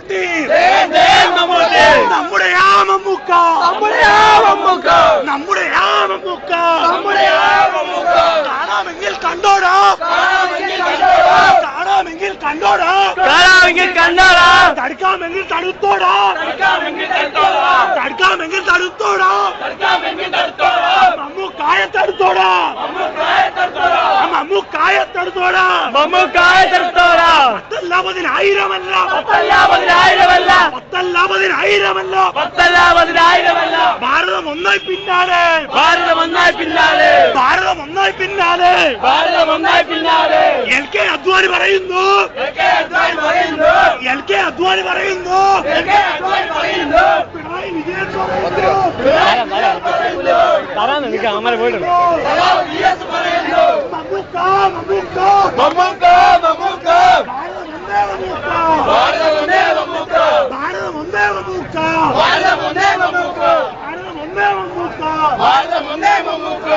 മമ്മൂട്ടി നമ്മുടെയാ മമ്മൂക്ക കാണാമെങ്കിൽ കണ്ടോടാ തടുക്കാമെങ്കിൽ തടുത്തോടാ മമ്മൂക്കായ തടുത്തോടാ പത്തല്ലാപതിനായിരമല്ല ഭാരതം ഒന്നായി പിന്നാലെ LK അദ്വാനി പറയുന്നു പിണറായി വിജയൻ ഭാരതം ഒന്നേ മമ്മൂക്ക